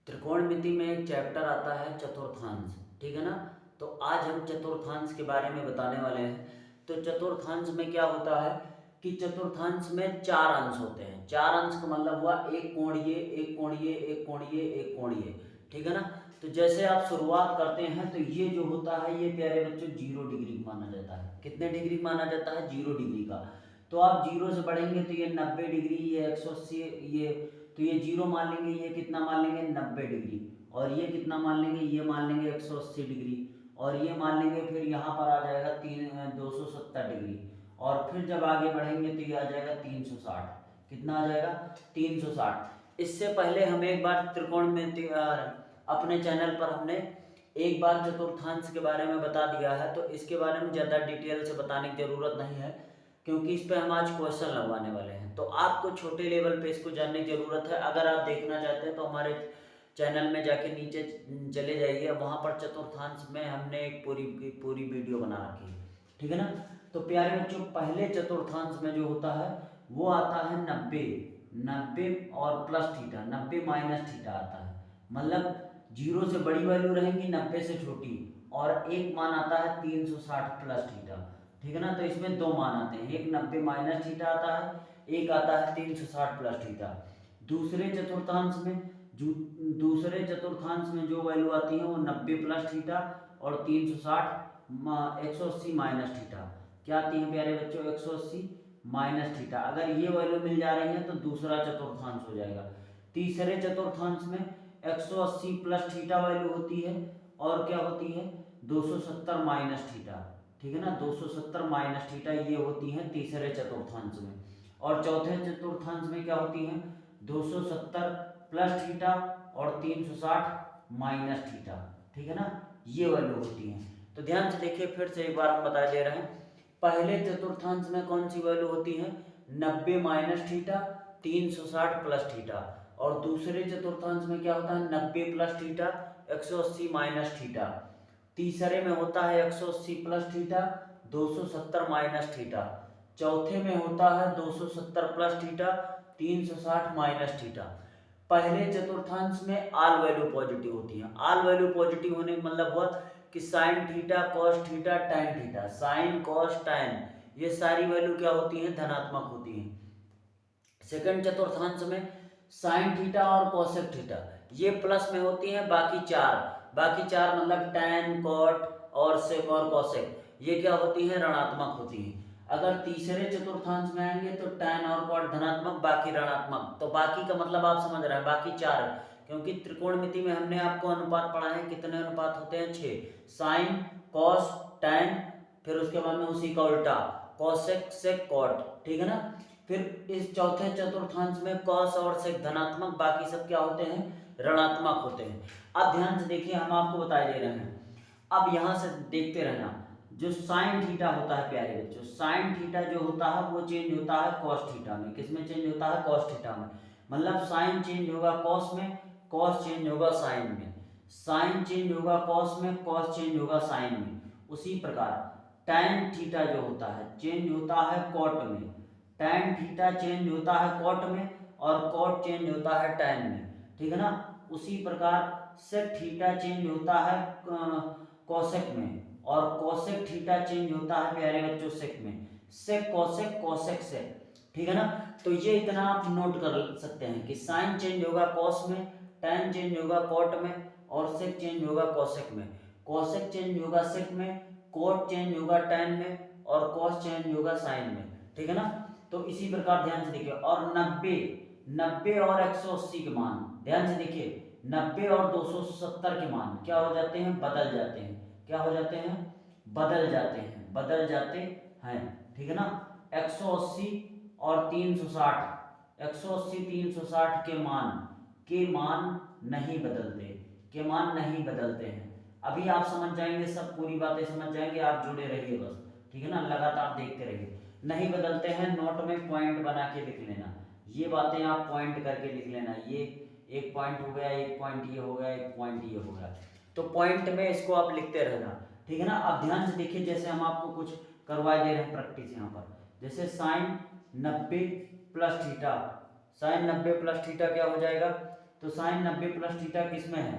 त्रिकोणमिति में एक चैप्टर आता है चतुर्थांश, ठीक है ना। तो आज हम चतुर्थांश के बारे में बताने वाले हैं। तो चतुर्थांश में क्या होता है कि चतुर्थांश में चार अंश होते हैं। चार अंश का मतलब हुआ एक कोणीय, एक कोणीय, एक कोणीय, एक कोणीय, ठीक है ना। तो जैसे आप शुरुआत करते हैं तो ये जो होता है ये प्यारे बच्चों 0 डिग्री माना जाता है। कितने डिग्री माना जाता है? 0 डिग्री का। तो आप 0 से बढ़ेंगे तो ये 90 डिग्री, ये 180, ये तो ये 0 मान लेंगे, ये कितना मान लेंगे? 90 डिग्री। और ये कितना मान लेंगे? ये मान लेंगे 180 डिग्री। और ये मान लेंगे, फिर यहाँ पर आ जाएगा 270 डिग्री। और फिर जब आगे बढ़ेंगे तो ये आ जाएगा 360। कितना आ जाएगा? 360। इससे पहले हम एक बार त्रिकोण में अपने चैनल पर हमने एक बार चतुर्थांश के बारे में बता दिया है, तो इसके बारे में ज़्यादा डिटेल से बताने की ज़रूरत नहीं है, क्योंकि इस पे हम आज क्वेश्चन लगवाने वाले हैं। तो आपको छोटे लेवल पे इसको जानने की ज़रूरत है। अगर आप देखना चाहते हैं तो हमारे चैनल में जाके नीचे चले जाइए, वहाँ पर चतुर्थांश में हमने एक पूरी वीडियो बना रखी है, ठीक है ना। तो प्यारे बच्चों, पहले चतुर्थांश में जो होता है वो आता है 90। 90 और प्लस थीटा, 90 माइनस थीटा आता है। मतलब 0 से बड़ी वैल्यू रहेंगी, 90 से छोटी। और एक मान आता है 360 प्लस थीटा, ठीक है ना। तो इसमें दो मान आते हैं, एक 90 माइनस थीटा आता है, एक आता है 360 प्लस थीटा। दूसरे चतुर्थांश में दूसरे चतुर्थांश में जो वैल्यू आती है वो 90 प्लस थीटा और 360 180 माइनस थीटा। क्या आती है प्यारे बच्चों? 180 माइनस थीटा। अगर ये वैल्यू मिल जा रही है तो दूसरा चतुर्थांश हो जाएगा। तीसरे चतुर्थांश में 180 प्लस थीटा वैल्यू होती है और क्या होती है? 270 माइनस थीटा, ठीक है ना। 270 माइनस थीटा ये होती है तीसरे चतुर्थांश में। और चौथे चतुर्थांश में क्या होती है? 270 प्लस थीटा और 360 माइनस थीटा, ठीक है ना। ये वैल्यू होती है। तो ध्यान से देखिए, फिर से एक बार हम बता दे रहे हैं। पहले चतुर्थांश में कौन सी वैल्यू होती है? 90 माइनस थीटा, 360 प्लस थीटा। और दूसरे चतुर्थांश में क्या होता है? 90 प्लस थीटा, 180 माइनस थीटा। तीसरे में होता है 180 प्लस थीटा, 270 माइनस थीटा। चौथे में होता है 270 प्लस थीटा, 360 माइनस थीटा। पहले चतुर्थांश में आल वैल्यू पॉजिटिव होती है। आल वैल्यू पॉजिटिव होने का मतलब हुआ कि sine theta, cos theta, tan theta, sine cos tan, ये सारी वैल्यू क्या होती हैं? धनात्मक होती हैं। सेकंड चतुर्थांश में साइन थीटा और कोसेक थीटा ये प्लस में होती हैं। बाकी चार मतलब टैन, कॉट और सेक और कोसेक, ये क्या होती हैं? ऋणात्मक होती हैं। अगर तीसरे चतुर्थांश में आएंगे तो टैन और कॉट धनात्मक, बाकी ऋणात्मक। तो बाकी का मतलब आप समझ रहे हैं, बाकी चार, क्योंकि त्रिकोणमिति में हमने आपको अनुपात पढ़ा है। कितने अनुपात होते हैं? 6। साइन, कॉस, टैन, फिर उसके बाद में उसी का उल्टा कोसेक, सेक, कॉट, ठीक है ना। फिर इस चौथे चतुर्थांश में कॉस और सेक धनात्मक, बाकी सब क्या होते हैं? ऋणात्मक होते हैं। अब ध्यान से देखिए, हम आपको बताए दे रहे हैं। अब यहां से देखते रहना, जो साइन थीटा होता है प्यारे बच्चों, साइन थीटा जो होता है वो चेंज होता है कॉस थीटा में। किसमें चेंज होता है? कॉस थीटा में। मतलब साइन चेंज होगा कॉस में, कॉस चेंज होगा साइन में। साइन चेंज होगा कॉस में, कॉस चेंज होगा साइन में। उसी प्रकार टैन थीटा जो होता है चेंज होता है कॉट में, टैन थीटा चेंज होता है कॉट में, और कॉट चेंज होता है टैन में, ठीक है ना। उसी प्रकार सेक थीटा चेंज होता है कोसेक में, और कोसेक थीटा चेंज होता है प्यारे बच्चों सेक में। सेक कोसेक, कोसेक सेक, ठीक है ना। तो ये इतना आप नोट कर सकते हैं कि साइन चेंज होगा कॉस में, टैन चेंज होगा कॉट में, और सेक चेंज होगा कोसेक में। कोसेक चेंज होगा सेक में, कोट चेंज होगा टैन में, और कॉस चेंज होगा साइन में, ठीक है ना। तो इसी प्रकार ध्यान से देखिए। और 90 और 180 के मान, ध्यान से देखिए, 90 और 270 के मान क्या हो जाते हैं? बदल जाते हैं। क्या हो जाते हैं? बदल जाते हैं, बदल जाते हैं, ठीक है ना। 180 और 360, 180 360 के मान नहीं बदलते, के मान नहीं बदलते हैं। अभी आप समझ जाएंगे, सब पूरी बातें समझ जाएंगे, आप जुड़े रहिए बस, ठीक है ना। लगातार देखते रहिए। नहीं बदलते हैं, नोट में पॉइंट बना के लिख लेना, ये बातें आप पॉइंट करके लिख लेना। ये एक पॉइंट हो गया, एक पॉइंट ये हो गया, एक पॉइंट ये हो गया। तो पॉइंट में इसको आप लिखते रहना, ठीक है ना। अब ध्यान से देखिए, जैसे हम आपको कुछ करवा दे रहे हैं प्रैक्टिस यहाँ पर। जैसे sine 90 plus theta, sine 90 plus theta क्या हो जाएगा? तो साइन 90 प्लस थीटा किस में है,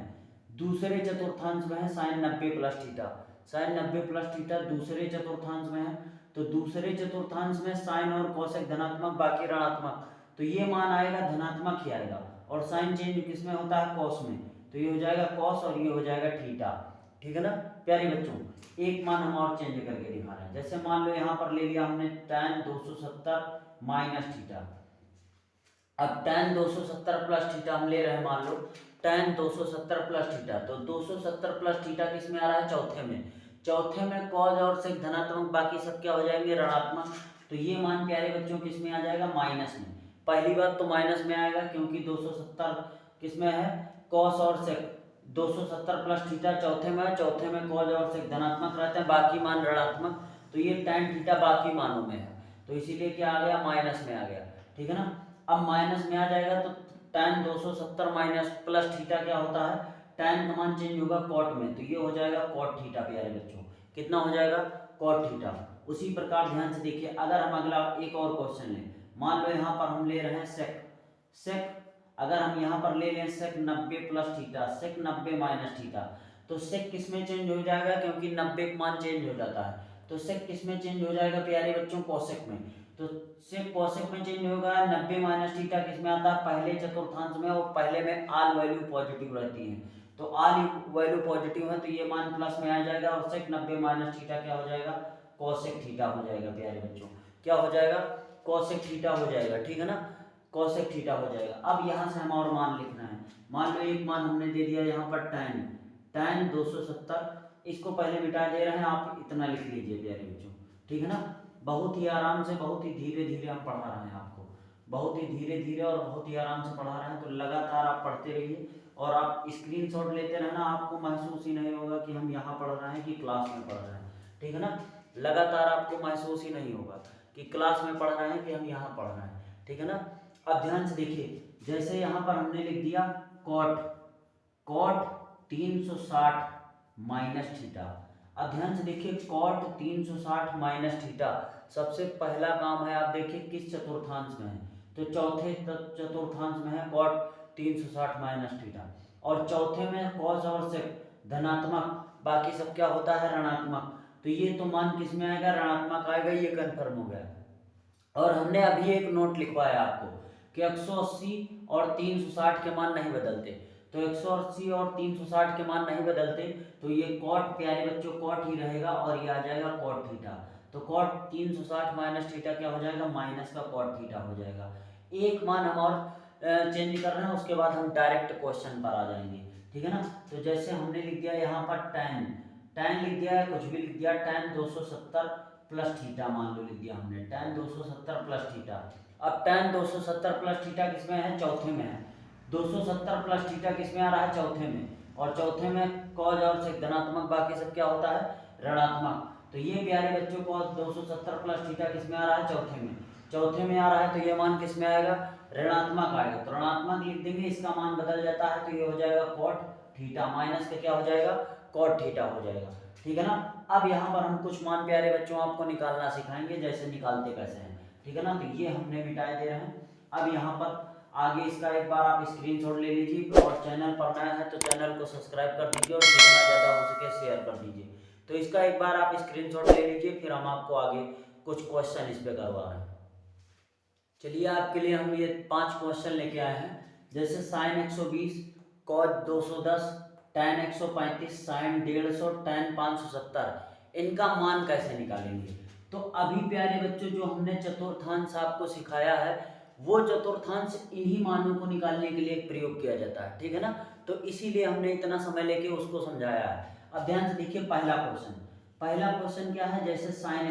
दूसरे चतुर्थांश में है sine 90 plus theta. Sine 90 plus theta दूसरे चतुर्थांश में है, तो दूसरे चतुर्थांश में साइन और कोसेक धनात्मक बाकी ऋणात्मक, तो ये मान आएगा धनात्मक ही आएगा। और साइन चेंज किस में होता है, कॉस में, तो ये हो जाएगा कॉस और ये हो जाएगा थीटा। ठीक है ना प्यारे बच्चों, एक मान हम और चेंज करके दिखा रहे हैं। जैसे मान लो यहाँ पर ले लिया हमने tan 270 माइनस थीटा। अब tan 270 प्लस थीटा हम ले रहे हैं, मान लो tan 270 प्लस थीटा, तो 270 प्लस थीटा किस में आ रहा है, चौथे में। चौथे में कॉस और सेक धनात्मक बाकी सब क्या हो जाएंगे, ऋणात्मक। तो ये मान प्यारे बच्चों किस में आ जाएगा, माइनस में। पहली बात तो माइनस में आएगा क्योंकि 270 किस में है, कॉस और सेक। 270 प्लस थीटा चौथे में है, चौथे में कॉस और सेक धनात्मक रहते हैं, बाकी मान ऋणात्मक, तो ये tan थीटा बाकी मानों में है, तो इसीलिए क्या आ गया, माइनस में आ गया। ठीक है ना, अब माइनस में आ जाएगा तो tan 270 माइनस प्लस थीटा क्या होता है, tan का मान चेंज होगा कॉट में, तो ये हो जाएगा कॉट थीटा प्यारे बच्चों। कितना हो जाएगा, कॉट थीटा। उसी प्रकार ध्यान से देखिए, अगर हम अगला एक और क्वेश्चन लें, मान लो यहाँ पर हम ले रहे हैं सेक। सेक अगर हम यहाँ पर ले लें सेक 90 प्लस थीटा, सेक 90 माइनस थीटा, तो सेक किस में चेंज हो जाएगा, क्योंकि 90 का मान चेंज हो जाता है, तो सेक किस में चेंज हो जाएगा प्यारे बच्चों, कोसेक में। तो सेक कोसेक में चेंज होगा, 90 माइनस थीटा किस में आता है, पहले चतुर्थांश में, और पहले में आल वैल्यू पॉजिटिव रहती है, तो आल वैल्यू पॉजिटिव है, तो ये मान प्लस में आ जाएगा, और सेक 90 माइनस थीटा क्या हो जाएगा, कोसेक थीटा हो जाएगा प्यारे बच्चों। क्या हो जाएगा, कोसेक थीटा हो जाएगा। ठीक है ना, कोसेक थीटा हो जाएगा। अब यहाँ से हम और मान लिखना है, मान लो एक मान हमने दे दिया यहाँ पर tan 270, इसको पहले मिटा दे रहे हैं, आप इतना लिख लीजिए प्यारे बच्चों। ठीक है ना, बहुत ही आराम से, बहुत ही धीरे धीरे हम पढ़ा रहे हैं आपको, बहुत ही धीरे धीरे और बहुत ही आराम से पढ़ा रहे हैं, तो लगातार आप पढ़ते रहिए और आप स्क्रीनशॉट लेते रहना, आपको महसूस ही नहीं होगा कि हम यहाँ पढ़ रहे हैं कि क्लास में पढ़ रहे हैं। ठीक है ना, लगातार आपको महसूस ही नहीं होगा कि क्लास में पढ़ रहे हैं कि हम यहाँ पढ़ रहे हैं। ठीक है ना, अब ध्यान से देखिए, जैसे यहाँ पर हमने लिख दिया कॉट 360 माइनस थीटा। अब ध्यान से देखिए, कॉट 360 माइनस थीटा, सबसे पहला काम है, आप देखिए किस चतुर्थांश में है, तो चौथे चतुर्थांश में है कॉट 360 माइनस थीटा, और चौथे में कॉस और सेक धनात्मक, बाकी सब क्या होता है, ऋणात्मक, तो ये तो मान किस में आएगा, ऋणात्मक आएगा, ये कन्फर्म हो गया। और हमने अभी एक नोट लिखवाया आपको कि 180 और 360 के मान नहीं बदलते, तो 180 और 360 के मान नहीं बदलते, तो ये कॉट प्यारे बच्चों कॉट ही रहेगा, और ये आ जाएगा कॉट थीटा। तो कॉट 360 माइनस थीटा क्या हो जाएगा, माइनस का कॉट थीटा हो जाएगा। एक मान हम और चेंज कर रहे हैं, उसके बाद हम डायरेक्ट क्वेश्चन पर आ जाएंगे। ठीक है ना, तो जैसे हमने लिख दिया यहाँ पर tan लिख दिया है, कुछ भी लिख दिया, tan 270 प्लस थीटा मान लो लिख दिया हमने, tan 270 प्लस थीटा। अब tan 270 प्लस थीटा किस में है, चौथे में है, 270 प्लस थीटा किस में आ रहा है, चौथे में, और चौथे में कॉस और सेक धनात्मक, बाकी सब क्या होता है, ऋणात्मक, तो ये प्यारे बच्चों को 270 प्लस थीटा किस में आ रहा है, चौथे में, चौथे में आ रहा है, तो ये मान किस में आएगा, ऋणात्मक आएगा, तो ऋणात्मक लिख देंगे, इसका मान बदल जाता है, तो ये हो जाएगा कॉट थीटा, माइनस का क्या हो जाएगा, कॉट थीटा हो जाएगा। ठीक है ना, अब यहाँ पर हम कुछ मान प्यारे बच्चों आपको निकालना सिखाएंगे, जैसे निकालते कैसे हैं। ठीक है ना, तो ये हमने मिटाए दे रहे हैं। अब यहाँ पर आगे इसका एक बार आप स्क्रीनशॉट ले लीजिए, और चैनल पर नया है तो चैनल को सब्सक्राइब कर दीजिए, और जितना ज़्यादा हो सके शेयर कर दीजिए। तो इसका एक बार आप स्क्रीनशॉट ले लीजिए, फिर हम आपको आगे कुछ क्वेश्चन इस पर करवा रहे हैं। चलिए, आपके लिए हम ये 5 क्वेश्चन लेके आए हैं, जैसे sine 120, cos 210, tan 135, sine 150, tan 570, इनका मान कैसे निकालेंगे। तो अभी प्यारे बच्चों जो हमने चतुर्थांश आपको सिखाया है, वो चतुर्थांश इन्हीं मानों को निकालने के लिए प्रयोग किया जाता है। ठीक है ना, तो इसीलिए हमने इतना समय लेके उसको समझाया है। अब ध्यान से देखिए, पहला क्वेश्चन क्या है, जैसे साइन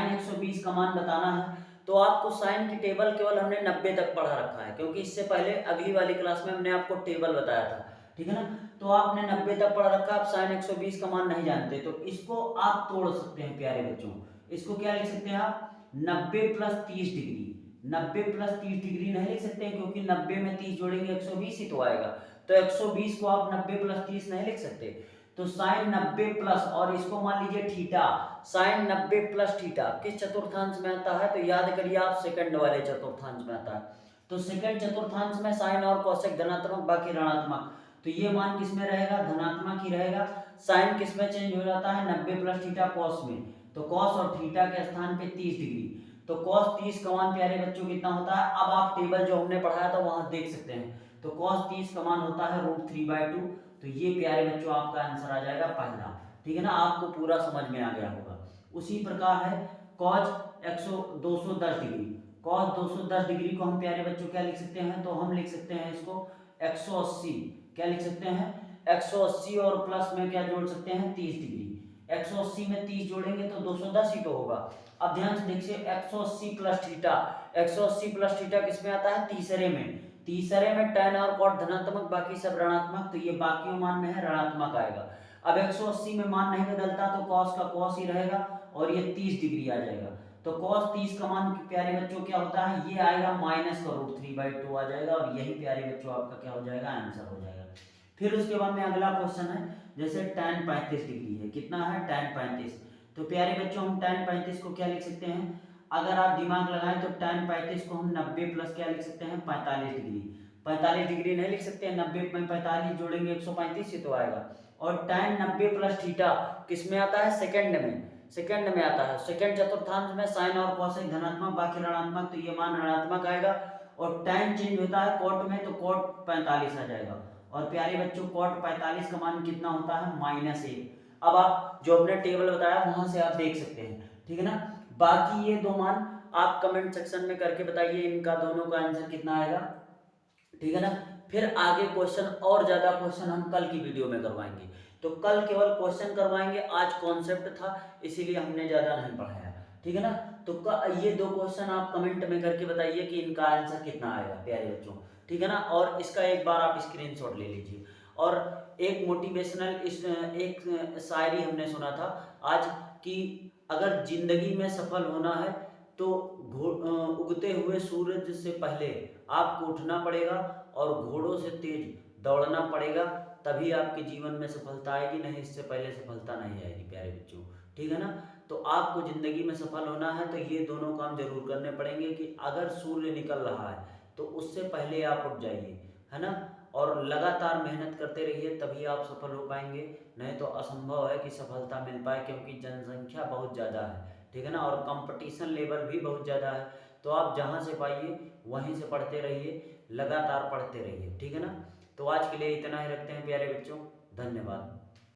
120 का मान बताना है, तो आपको साइन की टेबल केवल हमने 90 तक पढ़ा रखा है, क्योंकि इससे पहले अगली वाली क्लास में हमने आपको टेबल बताया था। ठीक है ना, तो आपने 90 तक पढ़ रखा, आप साइन 120 का मान नहीं जानते, तो इसको आप तोड़ सकते हैं प्यारे बच्चों। इसको क्या लिख सकते हैं आप, 90 प्लस 30 डिग्री। 90 प्लस 30 डिग्री नहीं लिख सकते हैं, क्योंकि 90 में 30 जोड़ेंगे 120 ही तो आएगा, तो 120 को आप 90 प्लस 30 नहीं लिख सकते, तो साइन 90 प्लस, और इसको मान लीजिए थीटा, साइन 90 प्लस थीटा किस चतुर्थांश में आता है, तो याद करिए आप, सेकंड वाले चतुर्थांश में आता है, तो सेकंड चतुर्थांश में साइन और कोसेक धनात्मक बाकी ऋणात्मक, तो ये मान किस में रहेगा, धनात्मक ही रहेगा। साइन किस में चेंज हो जाता है, 90 प्लस थीटा कॉस में, तो कॉस और थीटा के स्थान पे 30 डिग्री, तो कॉस 30 का मान प्यारे बच्चों कितना होता है, अब आप टेबल जो हमने पढ़ाया था वहां देख सकते हैं, तो कॉस 30 का मान होता है √3/2, तो ये प्यारे बच्चों आपका आंसर आ जाएगा पहला। ठीक है ना, आपको पूरा समझ में आ गया होगा। उसी प्रकार है कॉस 210 डिग्री, कॉस 210 डिग्री को हम प्यारे बच्चों क्या लिख सकते हैं, तो हम लिख सकते हैं इसको 180, क्या लिख सकते हैं 180, और प्लस में क्या जोड़ सकते हैं 30 डिग्री, 180 में 30 जोड़ेंगे तो 210 ही तो होगा। अब ध्यान से देखिए 180 प्लस थीटा, 180 प्लस थीटा किस में आता है, तीसरे में, तीसरे में tan और cot धनात्मक बाकी सब ऋणात्मक, तो ये बाकी मान में है ऋणात्मक आएगा। अब 180 में मान नहीं बदलता तो cos का cos ही रहेगा और ये 30 डिग्री आ जाएगा, तो cos 30 का मान प्यारे बच्चों क्या होता है, ये आएगा माइनस का √3/2 आ जाएगा, और यही प्यारे बच्चों आपका क्या हो जाएगा, आंसर हो जाएगा। फिर उसके बाद में अगला क्वेश्चन है, जैसे tan 35 डिग्री है, कितना है tan 35, तो प्यारे बच्चों हम tan 35 को क्या लिख सकते हैं, अगर आप दिमाग लगाएं तो tan 35 को हम 90 प्लस क्या लिख सकते हैं 45 डिग्री, 45 डिग्री नहीं लिख सकते हैं, 90 में 45 जोड़ेंगे 135 ही तो आएगा। और tan 90 प्लस थीटा किस में आता है, सेकंड में, सेकंड में आता है, सेकंड चतुर्थांश में साइन और कोसेक धनात्मक बाकी ऋणात्मक, तो ये मान ऋणात्मक आएगा। और tan चेंज होता है cot में, तो cot 45 आ जाएगा, और प्यारे बच्चों cot 45 का मान कितना होता है, -1। अब आप जो हमने टेबल बताया वहां से आप देख सकते हैं। ठीक है ना, बाकी ये दो मान आप कमेंट सेक्शन में करके बताइए इनका दोनों का आंसर कितना आएगा। ठीक है ना, फिर आगे क्वेश्चन और ज्यादा क्वेश्चन हम कल की वीडियो में करवाएंगे, तो कल केवल क्वेश्चन करवाएंगे, आज कॉन्सेप्ट था इसीलिए हमने ज्यादा नहीं पढ़ाया। ठीक है ना, तो ये दो क्वेश्चन आप कमेंट में करके बताइए कि इनका आंसर कितना आएगा प्यारे बच्चों। ठीक है ना, और इसका एक बार आप स्क्रीनशॉट ले लीजिए। और एक मोटिवेशनल एक शायरी हमने सुना था आज कि अगर जिंदगी में सफल होना है तो उगते हुए सूरज से पहले आपको उठना पड़ेगा और घोड़ों से तेज दौड़ना पड़ेगा, तभी आपके जीवन में सफलता आएगी, नहीं इससे पहले सफलता नहीं आएगी प्यारे बच्चों। ठीक है ना, तो आपको जिंदगी में सफल होना है तो ये दोनों काम जरूर करने पड़ेंगे कि अगर सूर्य निकल रहा है तो उससे पहले आप उठ जाइए, है ना, और लगातार मेहनत करते रहिए, तभी आप सफल हो पाएंगे, नहीं तो असंभव है कि सफलता मिल पाए, क्योंकि जनसंख्या बहुत ज़्यादा है। ठीक है ना, और कंपटीशन लेवल भी बहुत ज़्यादा है, तो आप जहाँ से पाइए वहीं से पढ़ते रहिए, लगातार पढ़ते रहिए। ठीक है ना, तो आज के लिए इतना ही रखते हैं प्यारे बच्चों, धन्यवाद।